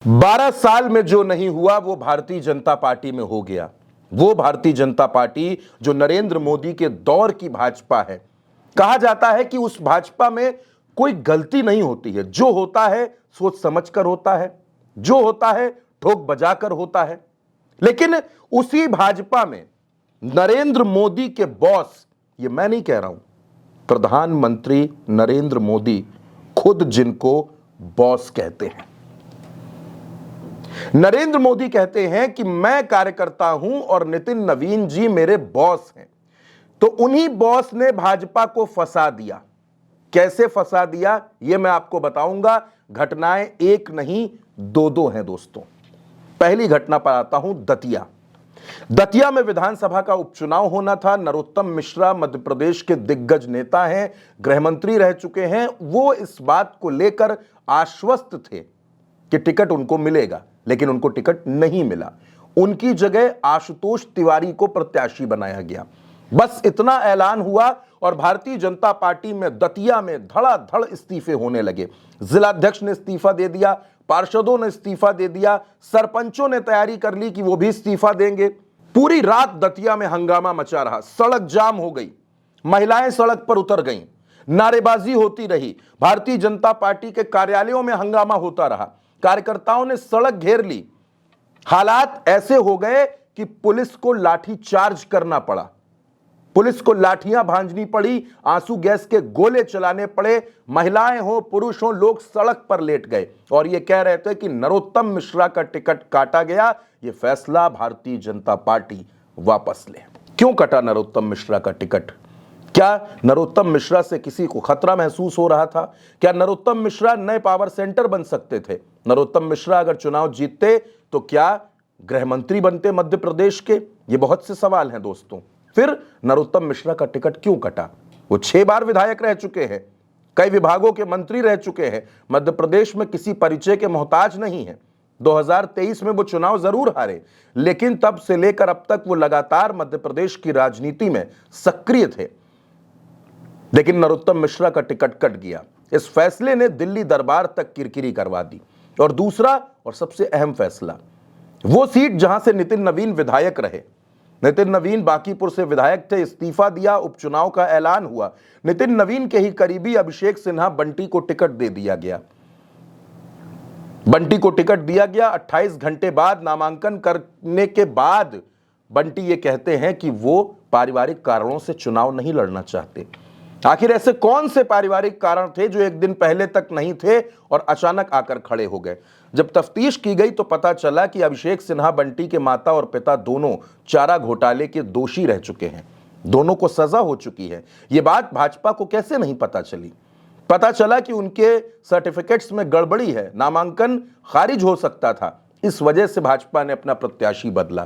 12 साल में जो नहीं हुआ वो भारतीय जनता पार्टी में हो गया। वो भारतीय जनता पार्टी जो नरेंद्र मोदी के दौर की भाजपा है। कहा जाता है कि उस भाजपा में कोई गलती नहीं होती है, जो होता है सोच समझकर होता है, जो होता है ठोक बजाकर होता है। लेकिन उसी भाजपा में नरेंद्र मोदी के बॉस, ये मैं नहीं कह रहा हूं, प्रधानमंत्री नरेंद्र मोदी खुद जिनको बॉस कहते हैं, नरेंद्र मोदी कहते हैं कि मैं कार्यकर्ता हूं और नितिन नवीन जी मेरे बॉस हैं। तो उन्हीं बॉस ने भाजपा को फंसा दिया। कैसे फंसा दिया यह मैं आपको बताऊंगा। घटनाएं एक नहीं दो हैं दोस्तों। पहली घटना पर आता हूं। दतिया में विधानसभा का उपचुनाव होना था। नरोत्तम मिश्रा मध्य प्रदेश के दिग्गज नेता हैं, गृह मंत्री रह चुके हैं। वो इस बात को लेकर आश्वस्त थे कि टिकट उनको मिलेगा, लेकिन उनको टिकट नहीं मिला। उनकी जगह आशुतोष तिवारी को प्रत्याशी बनाया गया। बस इतना ऐलान हुआ और भारतीय जनता पार्टी में दतिया में धड़ाधड़ इस्तीफे होने लगे। जिलाध्यक्ष ने इस्तीफा दे दिया, पार्षदों ने इस्तीफा दे दिया, सरपंचों ने तैयारी कर ली कि वो भी इस्तीफा देंगे। पूरी रात दतिया में हंगामा मचा रहा, सड़क जाम हो गई, महिलाएं सड़क पर उतर गईं, नारेबाजी होती रही, भारतीय जनता पार्टी के कार्यालयों में हंगामा होता रहा, कार्यकर्ताओं ने सड़क घेर ली। हालात ऐसे हो गए कि पुलिस को लाठी चार्ज करना पड़ा, पुलिस को लाठियां भांजनी पड़ी, आंसू गैस के गोले चलाने पड़े। महिलाएं हो पुरुष हो, लोग सड़क पर लेट गए और यह कह रहे थे कि नरोत्तम मिश्रा का टिकट काटा गया, यह फैसला भारतीय जनता पार्टी वापस ले। क्यों कटा नरोत्तम मिश्रा का टिकट? क्या नरोत्तम मिश्रा से किसी को खतरा महसूस हो रहा था? क्या नरोत्तम मिश्रा नए पावर सेंटर बन सकते थे? नरोत्तम मिश्रा अगर चुनाव जीतते तो क्या गृह मंत्री बनते मध्य प्रदेश के? ये बहुत से सवाल हैं दोस्तों। फिर नरोत्तम मिश्रा का टिकट क्यों कटा? वो 6 बार विधायक रह चुके हैं, कई विभागों के मंत्री रह चुके हैं, मध्य प्रदेश में किसी परिचय के मोहताज नहीं है। 2023 में वो चुनाव जरूर हारे, लेकिन तब से लेकर अब तक वो लगातार मध्य प्रदेश की राजनीति में सक्रिय थे। लेकिन नरोत्तम मिश्रा का टिकट कट गया। इस फैसले ने दिल्ली दरबार तक किरकिरी करवा दी। और दूसरा और सबसे अहम फैसला, वो सीट जहां से नितिन नवीन विधायक रहे। नितिन नवीन बांकीपुर से विधायक थे, इस्तीफा दिया, उपचुनाव का ऐलान हुआ। नितिन नवीन के ही करीबी अभिषेक सिन्हा बंटी को टिकट दे दिया गया। बंटी को टिकट दिया गया। 28 घंटे बाद नामांकन करने के बाद बंटी ये कहते हैं कि वो पारिवारिक कारणों से चुनाव नहीं लड़ना चाहते। आखिर ऐसे कौन से पारिवारिक कारण थे जो एक दिन पहले तक नहीं थे और अचानक आकर खड़े हो गए? जब तफ्तीश की गई तो पता चला कि अभिषेक सिन्हा बंटी के माता और पिता दोनों चारा घोटाले के दोषी रह चुके हैं। दोनों को सजा हो चुकी है। यह बात भाजपा को कैसे नहीं पता चली? पता चला कि उनके सर्टिफिकेट्स में गड़बड़ी है, नामांकन खारिज हो सकता था। इस वजह से भाजपा ने अपना प्रत्याशी बदला।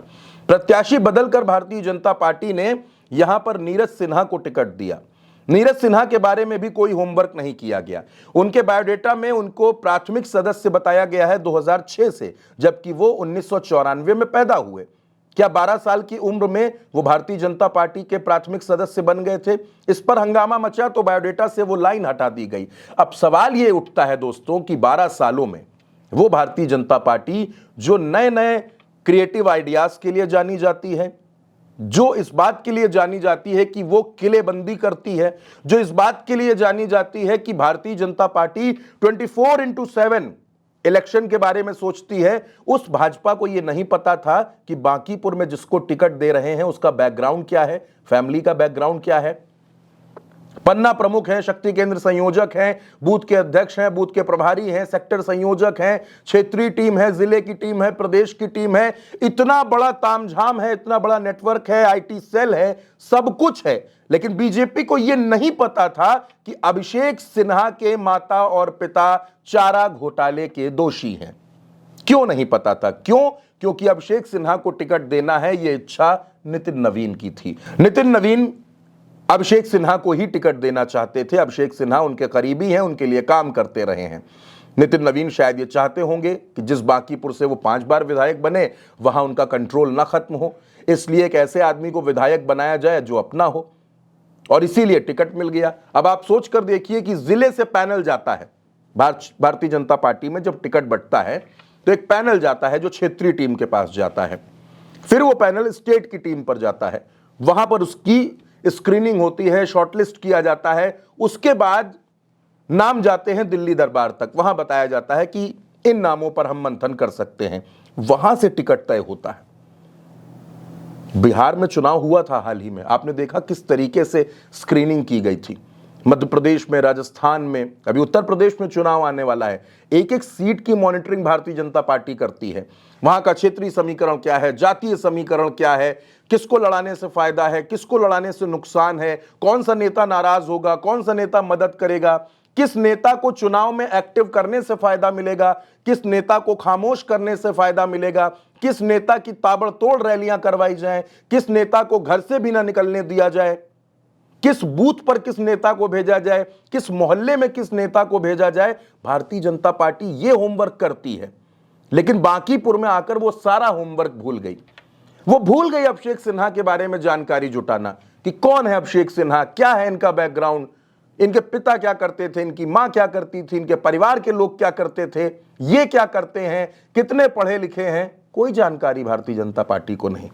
प्रत्याशी बदलकर भारतीय जनता पार्टी ने यहां पर नीरज सिन्हा को टिकट दिया। नीरज सिन्हा के बारे में भी कोई होमवर्क नहीं किया गया। उनके बायोडेटा में उनको प्राथमिक सदस्य बताया गया है 2006 से, जबकि वो 1994 में पैदा हुए। क्या 12 साल की उम्र में वो भारतीय जनता पार्टी के प्राथमिक सदस्य बन गए थे? इस पर हंगामा मचा तो बायोडेटा से वो लाइन हटा दी गई। अब सवाल ये उठता है दोस्तों कि 12 सालों में वो भारतीय जनता पार्टी जो नए नए क्रिएटिव आइडियाज के लिए जानी जाती है, जो इस बात के लिए जानी जाती है कि वो किलेबंदी करती है, जो इस बात के लिए जानी जाती है कि भारतीय जनता पार्टी 24/7 इलेक्शन के बारे में सोचती है, उस भाजपा को यह नहीं पता था कि बांकीपुर में जिसको टिकट दे रहे हैं उसका बैकग्राउंड क्या है, फैमिली का बैकग्राउंड क्या है। पन्ना प्रमुख हैं, शक्ति केंद्र संयोजक हैं, बूथ के अध्यक्ष हैं, बूथ के प्रभारी हैं, सेक्टर संयोजक हैं, क्षेत्रीय टीम है, जिले की टीम है, प्रदेश की टीम है। इतना बड़ा तामझाम है, इतना बड़ा नेटवर्क है, आईटी सेल है, सब कुछ है। लेकिन बीजेपी को यह नहीं पता था कि अभिषेक सिन्हा के माता और पिता चारा घोटाले के दोषी हैं। क्यों नहीं पता था? क्यों? क्योंकि अभिषेक सिन्हा को टिकट देना है, यह इच्छा नितिन नवीन की थी। नितिन नवीन अभिषेक सिन्हा को ही टिकट देना चाहते थे। अभिषेक सिन्हा उनके करीबी हैं, उनके लिए काम करते रहे हैं। नितिन नवीन शायद ये चाहते होंगे कि जिस बांकीपुर से वो 5 बार विधायक बने वहां उनका कंट्रोल ना खत्म हो, इसलिए एक ऐसे आदमी को विधायक बनाया जाए जो अपना हो, और इसीलिए टिकट मिल गया। अब आप सोच कर देखिए कि जिले से पैनल जाता है भारतीय जनता पार्टी में, जब टिकट बंटता है तो एक पैनल जाता है जो क्षेत्रीय टीम के पास जाता है, फिर वो पैनल स्टेट की टीम पर जाता है, वहां पर उसकी स्क्रीनिंग होती है, शॉर्टलिस्ट किया जाता है, उसके बाद नाम जाते हैं दिल्ली दरबार तक, वहां बताया जाता है कि इन नामों पर हम मंथन कर सकते हैं, वहां से टिकट तय होता है। बिहार में चुनाव हुआ था हाल ही में, आपने देखा किस तरीके से स्क्रीनिंग की गई थी। मध्य प्रदेश में, राजस्थान में, अभी उत्तर प्रदेश में चुनाव आने वाला है, एक एक सीट की मॉनिटरिंग भारतीय जनता पार्टी करती है। वहां का क्षेत्रीय समीकरण क्या है, जातीय समीकरण क्या है, किसको लड़ाने से फायदा है, किसको लड़ाने से नुकसान है, कौन सा नेता नाराज होगा, कौन सा नेता मदद करेगा, किस नेता को चुनाव में एक्टिव करने से फायदा मिलेगा, किस नेता को खामोश करने से फायदा मिलेगा, किस नेता की ताबड़तोड़ रैलियां करवाई जाएं, किस नेता को घर से भी ना निकलने दिया जाए, किस बूथ पर किस नेता को भेजा जाए, किस मोहल्ले में किस नेता को भेजा जाए। भारतीय जनता पार्टी ये होमवर्क करती है, लेकिन बांकीपुर में आकर वो सारा होमवर्क भूल गई। वो भूल गई अभिषेक सिन्हा के बारे में जानकारी जुटाना कि कौन है अभिषेक सिन्हा, क्या है इनका बैकग्राउंड, इनके पिता क्या करते थे, इनकी मां क्या करती थी, इनके परिवार के लोग क्या करते थे, ये क्या करते हैं, कितने पढ़े लिखे हैं, कोई जानकारी भारतीय जनता पार्टी को नहीं।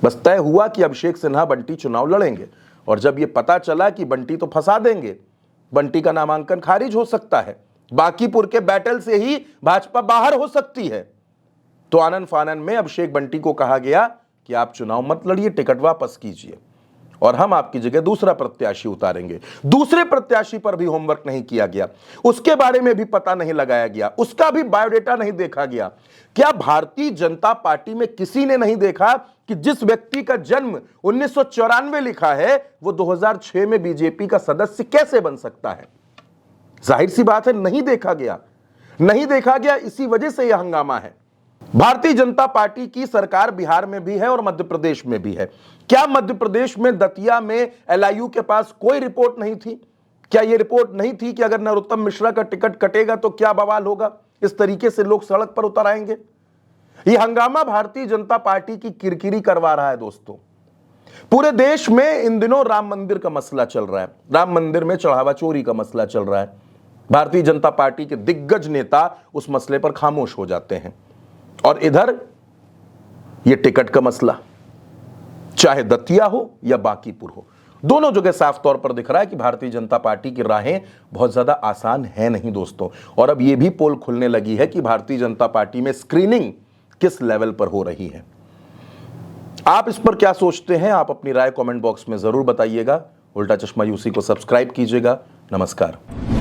बस तय हुआ कि अभिषेक सिन्हा बंटी चुनाव लड़ेंगे, और जब ये पता चला कि बंटी तो फंसा देंगे, बंटी का नामांकन खारिज हो सकता है, बांकीपुर के बैटल से ही भाजपा बाहर हो सकती है, तो आनन फानन में अभिषेक बंटी को कहा गया कि आप चुनाव मत लड़िए, टिकट वापस कीजिए और हम आपकी जगह दूसरा प्रत्याशी उतारेंगे। दूसरे प्रत्याशी पर भी होमवर्क नहीं किया गया, उसके बारे में भी पता नहीं लगाया गया, उसका भी बायोडेटा नहीं देखा गया। क्या भारतीय जनता पार्टी में किसी ने नहीं देखा कि जिस व्यक्ति का जन्म 1994 लिखा है वो 2006 में बीजेपी का सदस्य कैसे बन सकता है? जाहिर सी बात है, नहीं देखा गया, नहीं देखा गया। इसी वजह से यह हंगामा है। भारतीय जनता पार्टी की सरकार बिहार में भी है और मध्य प्रदेश में भी है। क्या मध्य प्रदेश में दतिया में एलआईयू के पास कोई रिपोर्ट नहीं थी? क्या यह रिपोर्ट नहीं थी कि अगर नरोत्तम मिश्रा का टिकट कटेगा तो क्या बवाल होगा, इस तरीके से लोग सड़क पर उतर आएंगे? यह हंगामा भारतीय जनता पार्टी की किरकिरी करवा रहा है। दोस्तों, पूरे देश में इन दिनों राम मंदिर का मसला चल रहा है, राम मंदिर में चढ़ावा चोरी का मसला चल रहा है। भारतीय जनता पार्टी के दिग्गज नेता उस मसले पर खामोश हो जाते हैं, और इधर यह टिकट का मसला, चाहे दतिया हो या बांकीपुर हो, दोनों जगह साफ तौर पर दिख रहा है कि भारतीय जनता पार्टी की राहें बहुत ज्यादा आसान है नहीं दोस्तों। और अब यह भी पोल खुलने लगी है कि भारतीय जनता पार्टी में स्क्रीनिंग किस लेवल पर हो रही है। आप इस पर क्या सोचते हैं? आप अपनी राय कमेंट बॉक्स में जरूर बताइएगा। उल्टा चश्मा यूसी को सब्सक्राइब कीजिएगा। नमस्कार।